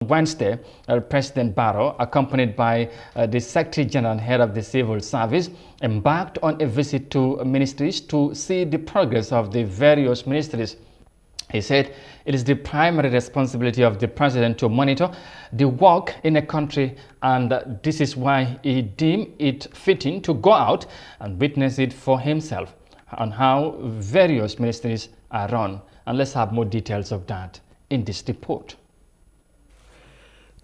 Wednesday, President Barrow, accompanied by the Secretary General and Head of the Civil Service, embarked on a visit to ministries to see the progress of the various ministries. He said it is the primary responsibility of the president to monitor the work in a country, and this is why he deemed it fitting to go out and witness it for himself on how various ministries are run. And let's have more details of that in this report.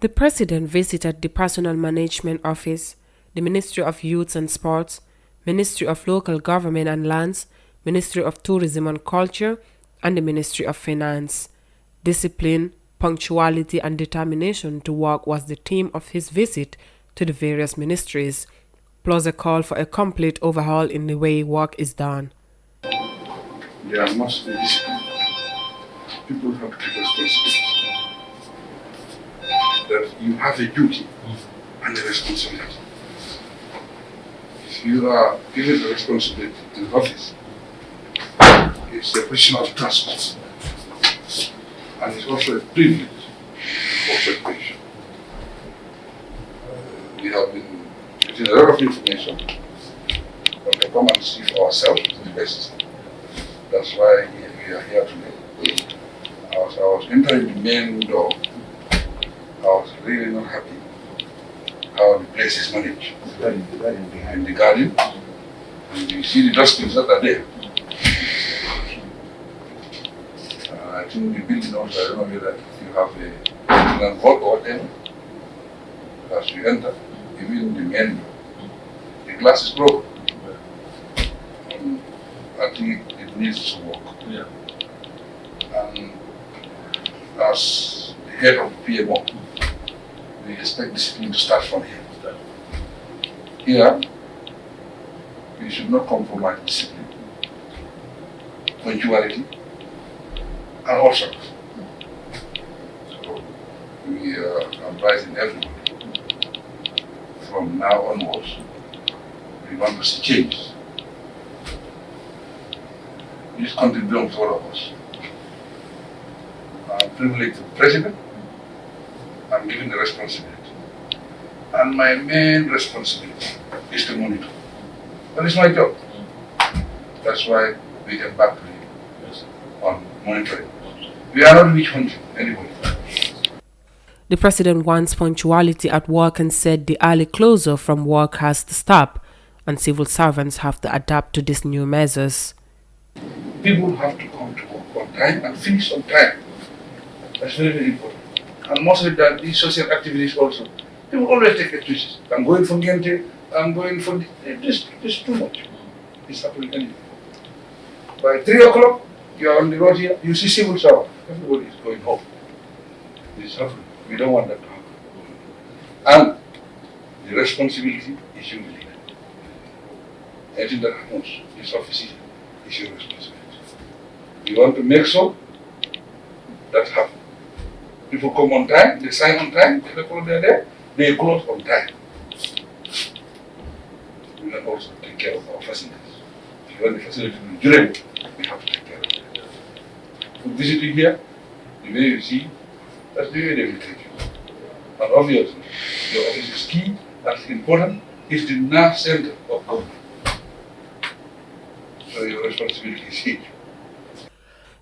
The President visited the Personal Management Office, the Ministry of Youth and Sports, Ministry of Local Government and Lands, Ministry of Tourism and Culture, and the Ministry of Finance. Discipline, punctuality, and determination to work was the theme of his visit to the various ministries, plus a call for a complete overhaul in the way work is done. There must be discipline. People have to take responsibility. That you have a duty and a responsibility. If you are given the responsibility to the office, it's a question of trust, and it's also a privilege of preparation. We have been getting a lot of information, but to come and see for ourselves is the best. That's why we are here today. I was entering the main door. I was really not happy how the place is managed. In the garden, and you see the dustbins that are there. I think the building also, I don't know whether you have a vault or whatever. As you enter, even the main door, the glass is broken. I think it needs some work. Yeah. And as the head of the PMO, we expect discipline to start from here. Here, we should not compromise discipline, punctuality, and also. So we are advising everybody from now onwards, we want to see change. This country belongs to all of us. I'm privileged to be president. I'm given the responsibility. And my main responsibility is to monitor. That is my job. That's why we get back to you on monitoring. We are not witch hunting anybody. The President wants punctuality at work and said the early closure from work has to stop, and civil servants have to adapt to these new measures. People have to come to work on time and finish on time. That's very, very important. And mostly that these social activities also, people always take excuses. I'm going for Gente, I'm going for this is too much. It's happening anyway. By 3 o'clock, you are on the road here, you see civil servant. Everybody is going home. This is happening. We don't want that to happen. And the responsibility is your leader. Anything that happens, this office is your responsibility. We want to make sure that happens. People come on time, they sign on time, the people they are there, they close on time. We can also take care of our facilities. If you want the facility to be durable, we have to take care of it. For visiting here, the way you see, that's the way they will take you. And obviously, your office is key, that's important, it's the nerve center of government. So your responsibility is huge.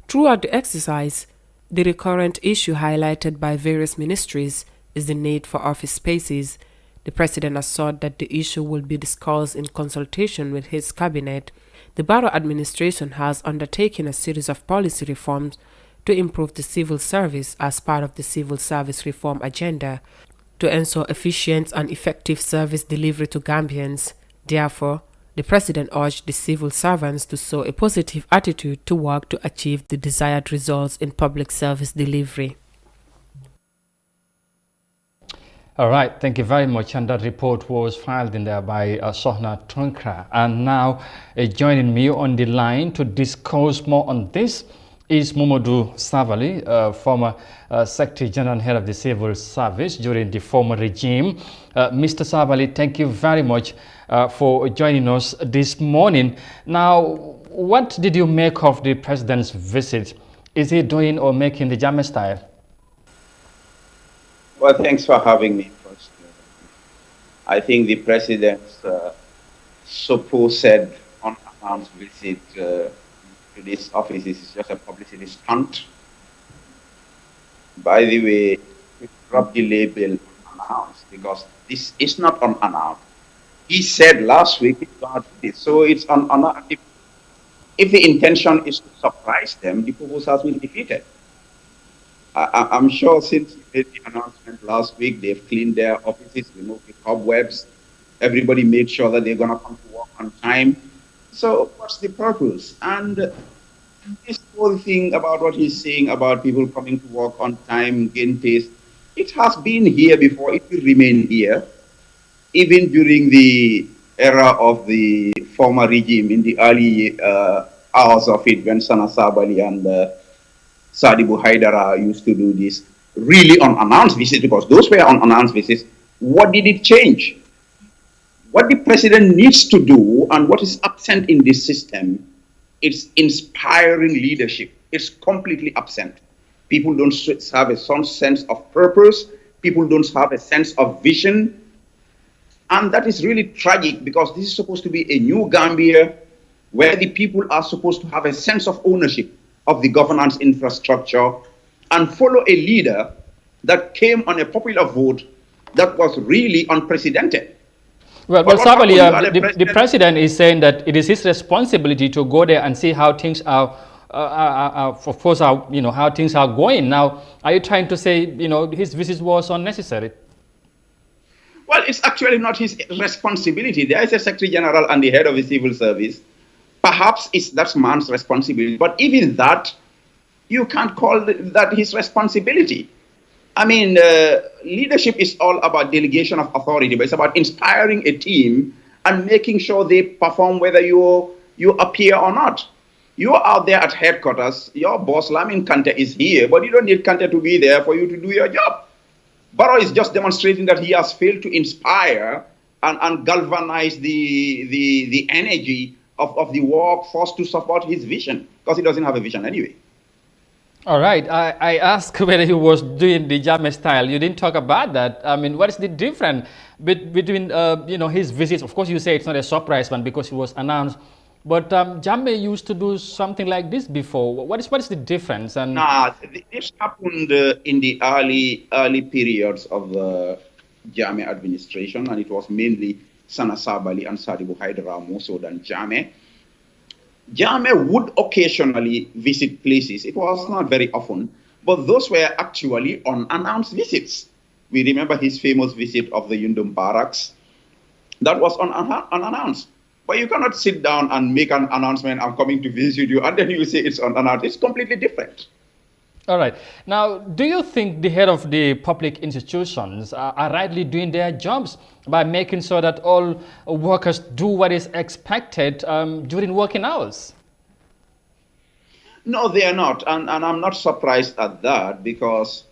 Throughout the exercise, the recurrent issue highlighted by various ministries is the need for office spaces. The President assured that the issue will be discussed in consultation with his cabinet. The Barrow administration has undertaken a series of policy reforms to improve the civil service as part of the civil service reform agenda to ensure efficient and effective service delivery to Gambians. Therefore, the President urged the civil servants to show a positive attitude to work to achieve the desired results in public service delivery. All right, thank you very much. And that report was filed in there by Sohna Trunkra. And now joining me on the line to discuss more on this is Momodu Savali, former Secretary General and Head of the Civil Service during the former regime. Mr. Savali, thank you very much for joining us this morning. Now, what did you make of the President's visit? Is he doing or making the Jammeh style? Well, thanks for having me first. I think the president's supposed unannounced visit to this office is just a publicity stunt. By the way, drop the label unannounced because this is not unannounced. He said last week he's going to do this, so it's unannounced. If the intention is to surprise them, the purpose has been defeated. I'm sure since he made the announcement last week, they've cleaned their offices, removed the cobwebs. Everybody made sure that they're going to come to work on time. So what's the purpose? And this whole thing about what he's saying about people coming to work on time, gain pace, it has been here before. It will remain here. Even during the era of the former regime, in the early hours of it, when Sana Sabali and Sadibu Haidara used to do this really unannounced visits, because those were unannounced visits. What did it change? What the president needs to do and what is absent in this system, it's inspiring leadership. It's completely absent. People don't have a sense of purpose. People don't have a sense of vision. And that is really tragic because this is supposed to be a new Gambia where the people are supposed to have a sense of ownership of the governance infrastructure and follow a leader that came on a popular vote that was really unprecedented. Well, Sabali, the president is saying that it is his responsibility to go there and see how things are, of course, how things are going. Now, are you trying to say, his visit was unnecessary? Well, it's actually not his responsibility. There is a Secretary General and the head of the civil service. Perhaps that's man's responsibility. But even that, you can't call that his responsibility. I mean, leadership is all about delegation of authority, but it's about inspiring a team and making sure they perform whether you appear or not. You're out there at headquarters. Your boss, Lamin Kante, is here, but you don't need Kante to be there for you to do your job. Barrow is just demonstrating that he has failed to inspire and galvanize the energy of the workforce to support his vision, because he doesn't have a vision anyway. All right. I asked whether he was doing the Jammeh style. You didn't talk about that. I mean, what is the difference between his visits? Of course, you say it's not a surprise one because it was announced. But Jammeh used to do something like this before. What is the difference? And this happened in the early periods of the Jammeh administration, and it was mainly Sana Sabali and Sadibu Haidara more so than Jammeh. Jammeh would occasionally visit places. It was not very often, but those were actually unannounced visits. We remember his famous visit of the Yundum barracks. That was unannounced. But you cannot sit down and make an announcement, I'm coming to visit you, and then you say it's unannounced. It's completely different. All right. Now, do you think the head of the public institutions are rightly doing their jobs by making sure that all workers do what is expected during working hours? No, they are not. And I'm not surprised at that because,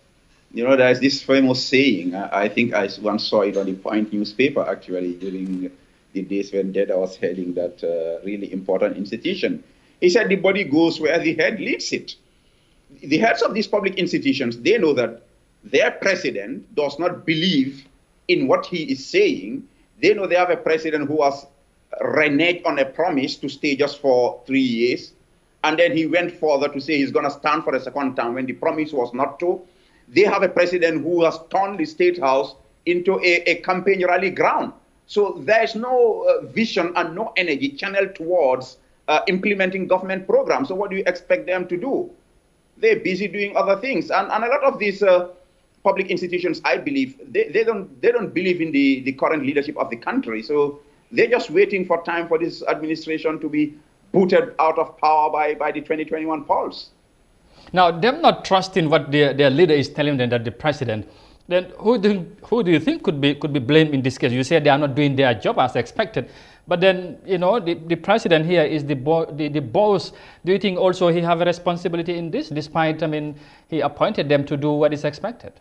there's this famous saying. I think I once saw it on the Point newspaper, actually, during the days when Deda was heading that really important institution. He said the body goes where the head leads it. The heads of these public institutions, they know that their president does not believe in what he is saying. They know they have a president who has reneged on a promise to stay just for 3 years. And then he went further to say he's going to stand for a second term when the promise was not to. They have a president who has turned the State House into a campaign rally ground. So there's no vision and no energy channeled towards implementing government programs. So what do you expect them to do? They're busy doing other things. And a lot of these public institutions, I believe, they don't believe in the current leadership of the country. So they're just waiting for time for this administration to be booted out of power by the 2021 polls. Now, them not trusting what their leader is telling them, that the president, then who do you think could be blamed in this case? You said they are not doing their job as expected, but then the president here is the boss. Do you think also he have a responsibility in this, despite he appointed them to do what is expected?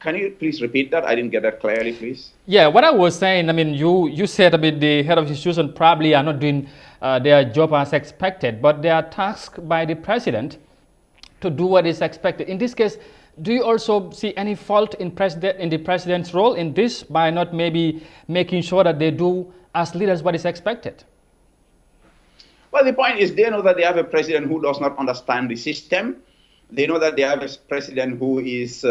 Can you please repeat that? I didn't get that clearly, please. Yeah, what I was saying, you said the head of the institution probably are not doing their job as expected, but they are tasked by the president to do what is expected. In this case, do you also see any fault in the president's role in this by not maybe making sure that they do as leaders what is expected? Well, the point is they know that they have a president who does not understand the system. They know that they have a president who is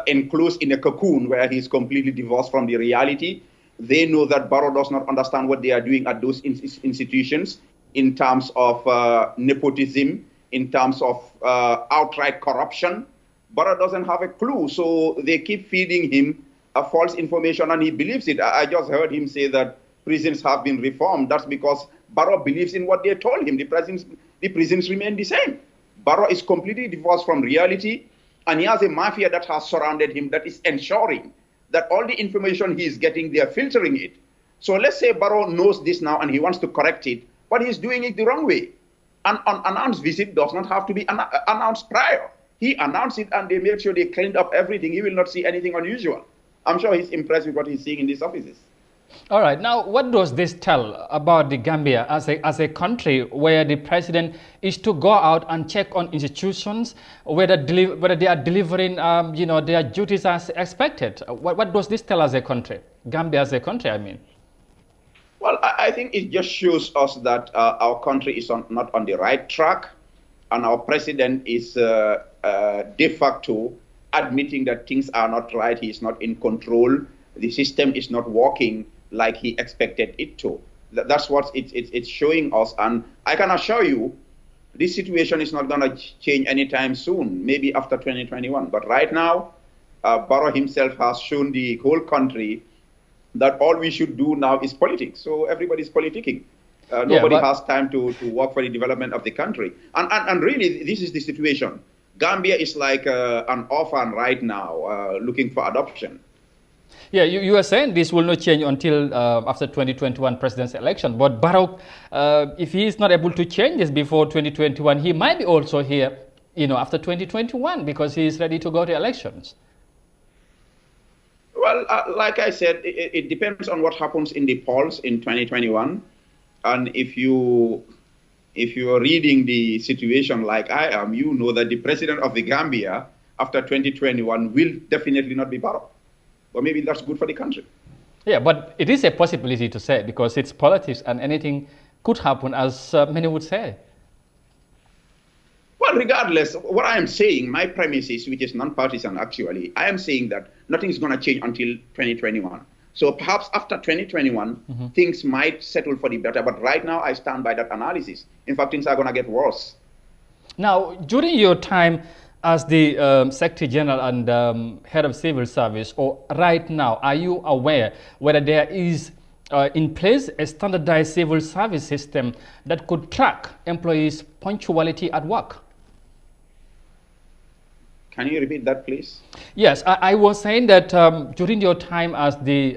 enclosed in a cocoon where he's completely divorced from the reality. They know that Barrow does not understand what they are doing at those institutions in terms of nepotism, in terms of outright corruption. Barrow doesn't have a clue, so they keep feeding him false information and he believes it. I just heard him say that prisons have been reformed. That's because Barrow believes in what they told him. The prisons remain the same. Barrow is completely divorced from reality, and he has a mafia that has surrounded him that is ensuring that all the information he is getting, they are filtering it. So let's say Barrow knows this now and he wants to correct it, but he's doing it the wrong way. An unannounced visit does not have to be announced prior. He announced it and they made sure they cleaned up everything. He will not see anything unusual. I'm sure he's impressed with what he's seeing in these offices. All right. Now, what does this tell about the Gambia as a country where the president is to go out and check on institutions, whether they are delivering, their duties as expected? What does this tell as a country, Gambia as a country, I mean? Well, I think it just shows us that our country is not on the right track, and our president is de facto admitting that things are not right. He is not in control. The system is not working like he expected it to. That's what it's showing us. And I can assure you, this situation is not going to change anytime soon, maybe after 2021. But right now, Barrow himself has shown the whole country that all we should do now is politics. So everybody's politicking. Nobody has time to work for the development of the country. And really, this is the situation. Gambia is like an orphan right now, looking for adoption. Yeah, you are saying this will not change until after 2021 president's election. But Barrow, if he is not able to change this before 2021, he might be also here, after 2021 because he is ready to go to elections. Well, like I said, it depends on what happens in the polls in 2021. And if you are reading the situation like I am, you know that the president of the Gambia after 2021 will definitely not be Barrow. Or maybe that's good for the country. Yeah, but it is a possibility to say because it's politics and anything could happen, as many would say. Well, regardless, what I am saying, my premise is, which is non-partisan actually, I am saying that nothing is going to change until 2021. So perhaps after 2021, things might settle for the better. But right now, I stand by that analysis. In fact, things are going to get worse. Now, during your time as the Secretary General and Head of Civil Service, or right now, are you aware whether there is in place a standardized civil service system that could track employees' punctuality at work? Can you repeat that, please? Yes, I was saying that during your time as the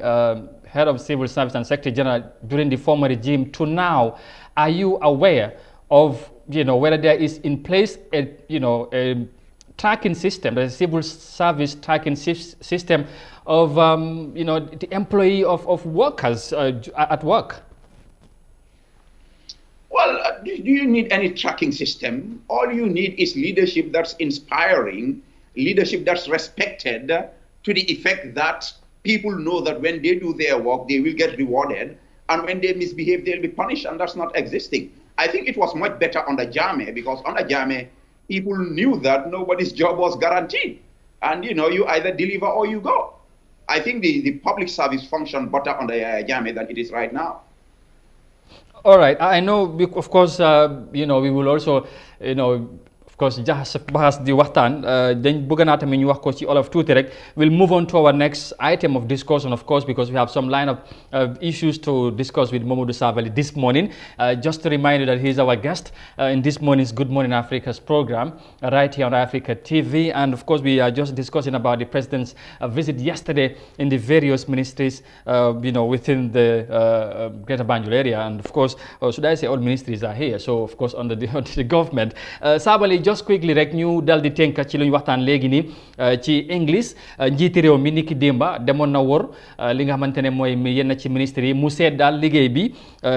Head of Civil Service and Secretary General during the former regime to now, are you aware of whether there is in place a tracking system, the civil service tracking system of the employee of workers at work? Well, do you need any tracking system? All you need is leadership that's inspiring, leadership that's respected, to the effect that people know that when they do their work, they will get rewarded, and when they misbehave, they'll be punished, and that's not existing. I think it was much better under Jammeh, because under Jammeh, people knew that nobody's job was guaranteed. And, you either deliver or you go. I think the public service functioned better under Jammeh than it is right now. All right. I know, of course, we will also, of course, bahas di waxtaan dañ bëgg naa tamit ñu wax ko ci olof tuuti rek. We'll move on to our next item of discussion, of course, because we have some line of issues to discuss with Momodou Sabally this morning. Just to remind you that he's our guest in this morning's Good Morning Africa's program, right here on Africa TV. And of course, we are just discussing about the president's visit yesterday in the various ministries, within the Greater Banjul area. And of course, should I say all ministries are here? So of course, under the government. Sabally, just quickly rek ñu dal di tënk ci lu ñu waxtaan léegi nii ci English njiiti réew mi niki démba demoon na wër li nga xamante ne mooy yenn ci ministre yi mu seet daal liggéey bi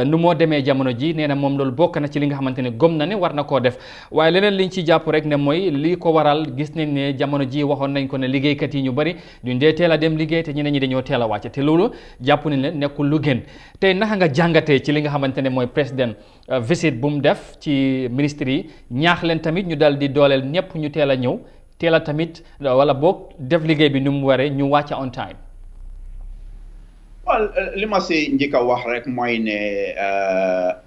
nu moo demee jamono ji nee na moom loolu bokk na ci li nga xamante ne gëm na ne war na koo def waaye leneen liñ ci jàpp rek ne mooy li ko waral gis nañ ne jamono ji waxoon nañ ko ne liggéeykat yi ñu bari duñ dee teel a dem liggéey te ñeneen ñi dañoo teel a wàcce te loolu jàpp nañ ne nekkul lu gën tey naka nga jàngatee ci li nga xamante ne mooy président visit bu mu def ci ministre yi ñaax leen tamit ñu dal di dooleel ñëpp ñu teel a ñëw teel a tamit wala boog def liggéey bi nu mu waree ñu wàcc on time. Well, li ma si njëkk a wax rek mooy ne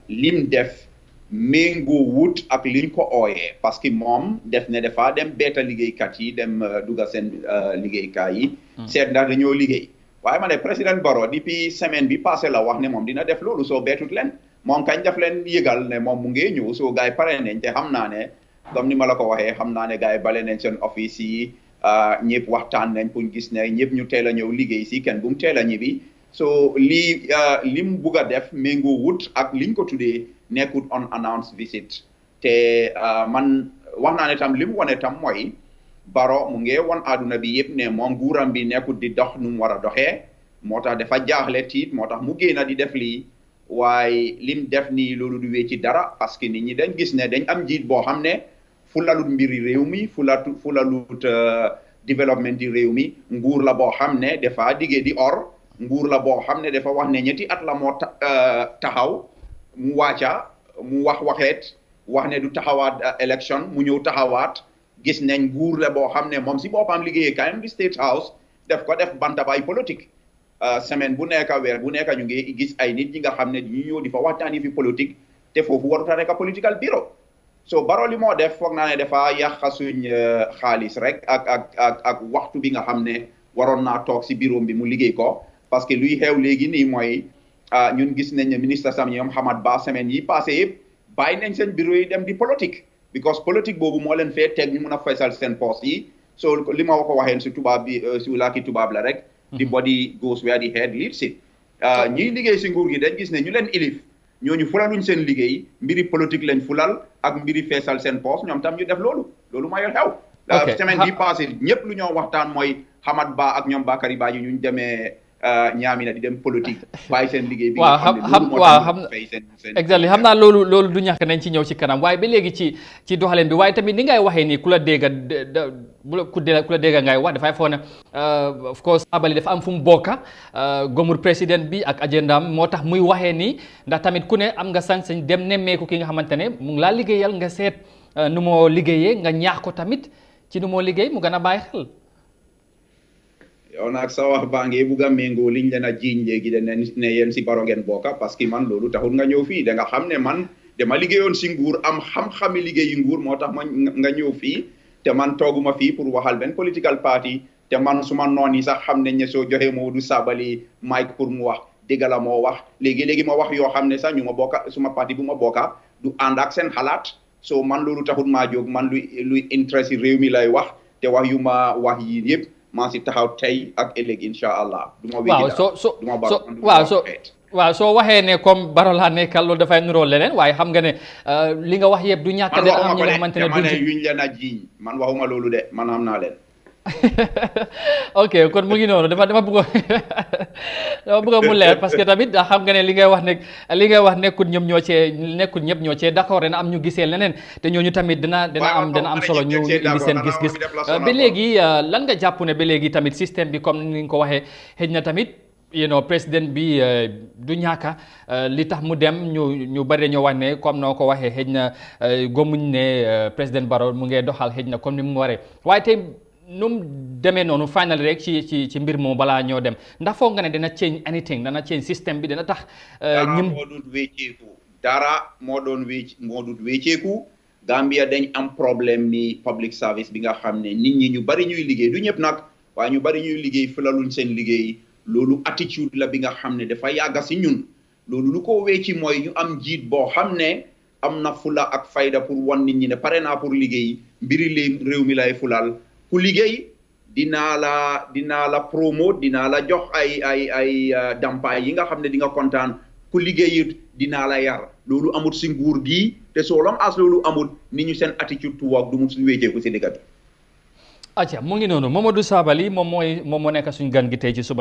lim def méngoo wut ak liñ ko ooyee parce que moom def ne dafa dem beeta liggéeykat yi dem dugga seen liggéeykaay yi. seet ndax dañoo liggéey. waaye ma ne président Barrow depuis semaine bi passé la wax ne moom dina def loolu soo beetut leen moom kañ def leen yëgal ne moom mu ngi ñëw soo gars yi pare nañ te xam naa ne comme ni ma la ko waxee xam naa ne gars yi bale nañ seen office yi ñëpp waxtaan nañ pour gis ne ñëpp ñu teel a ñëw liggéey si kenn bu mu teel a ñibbi so li mu bugg a def méngoo wut ak liñ ko tuddee nekkut unannounced visit te man wax naa ne tam li mu wane tam mooy Barrow mu ngi won àdduna bi yëpp ne moom nguuram bi nekkut di dox nu mu war a doxee moo tax dafa jaaxle tiit moo tax mu génn di def lii waaye lim def nii loolu du wee ci dara parce que nit ñi dañ gis ne dañ am njiit boo xam ne fulalut mbiri réew mi fulalut développement di réew mi nguur la boo xam ne dafa diggee di or nguur la boo xam ne dafa wax ne ñetti at la moo taxaw mu wàcca mu waxeet wax ne du taxawaat élection mu ñëw taxawaat gis nañ nguur la boo xam ne moom si boppam liggéeyee kaayam di State House def ko def bantabay politique semaine bu nekk weer bu nekk ñu ngi gis ay nit ñi nga xam ne ñu ñëw di fa waxtaani fi politique te foofu warut a nekk political bureau so Barrow li moo def foog naa ne dafa yàq suñ xaalis rek ak waxtu bi nga xam ne waroon naa toog si bureau bi mu liggéey ko parce que luy xew léegi nii mooy ñun gis nañ ne ministre sam ñoom Hamad Ba semaine yi passé yëpp bàyyi nañ seen bureau yi dem di politique because politique boobu moo leen fee teg ñu mun a feesal seen poste yi so li ma ko waxee si tubaab bi si làkki tubaab la rek the body goes where the head leads it ñiy liggéey si nguur gi dañ gis ne ñu leen ilif ñooñu fulaluñ seen liggéey mbiri politique lañ fulal ak mbiri feesal seen poste ñoom tam ñu def loolu mooy xew semaine bi passé ñëpp lu ñoo waxtaan mooy Hamad Ba ak ñoom Bakary Badji ñu demee ñaami na di dem politique bàyyi seen liggéey bi exactly xam naa loolu du ñàkk nañ ci ñëw ci kanam waaye ba léegi ci doxaleen bi waaye tamit ni ngay waxee nii ku la dégga ku la dégga ngay wax dafay foog ne of course abali dafa am fu mu bokka gomur président bi ak agendaam moo tax muy waxee nii ndax tamit ku ne am nga sañ-sañ dem nemmeeku ki nga xamante ne mu ngi laa liggéeyal nga seet nu moo liggéeyee nga ñaax ko tamit ci nu moo liggéey mu gën a bàyyi xel yow nag sa wax baa ngi bugg a méngoo liñ leen a jiiñ léegi de ne yéen si Barrow ngeen bokka parce que man loolu taxul nga ñëw fii da nga xam ne man dama liggéeyoon si nguur am xam-xami liggéeyi nguur moo tax ma nga ñëw fii te man tooguma fii pour waxal benn political party te man suma noon yi sax xam nañ ne soo joxee Modou Sabally Mike pour mu wax dëgg la moo wax léegi ma wax yoo xam ne sax ñu ma bokka suma parti bu ma bokka du ànd ak seen xalaat so man loolu taxul maa jóg man luy interest yi réew mi lay wax te wax yu ma wax yi yëpp maa si taxaw tey ak ëllëg incha allah. waaw soo waxee ne comme Barrow laa nekkal loolu dafay nuroo leneen waaye xam nga ne li nga wax yëpp du ñàkk de am ñi nga xamante ne yuñ leen a jiiñ man waxuma loolu de man xam naa leen. ok kon mu ngi noonu dama bëgg mu leer parce que tamit xam nga ne li ngay wax nekkul ñëpp ñoo cee d'accord dana am ñu gisee leneen te ñooñu tamit dina am solo ñu indi seen gis-gis ba léegi lan nga jàpp ne ba léegi tamit système bi comme ni nga ko waxee xëj na tamit président bi du ñàkka li tax mu dem ñu bari dañoo wax ne comme noo ko waxee xëj na gomuñ ne président Barrow mu ngee doxal xëj na comme ni mu waree waaye tey nu mu demee noonu final rek ci mbir moom balaa ñoo dem ndax foog nga ne dana change anything dana change système bi dana tax. dara moo doon wécceeku Gambia dañ am problème ni public service bi nga xam ne nit ñi ñu bari ñuy liggéey du ñëpp nag waaye ñu bari ñuy liggéey fulaluñ seen liggéey loolu attitude la bi nga xam ne dafa yàgga si ñun loolu lu ko wécci mooy ñu am jiit boo xam ne am na fula ak fayda pour wan nit ñi ne pare naa pour liggéey mbiri réew mi lay fulal. ku liggéey dinaa la promote dinaa la jox ay dampaay yi nga xam ne di nga kontaan ku liggéeyut dinaa la yar loolu amul si nguur gi te so long as loolu amul ni ñu seen attitude to work du mun suñu wéeteeku si dëkk bi. acca mu ngi noonu Momodou Sabally moom moo nekk suñu gan gi tey ci suba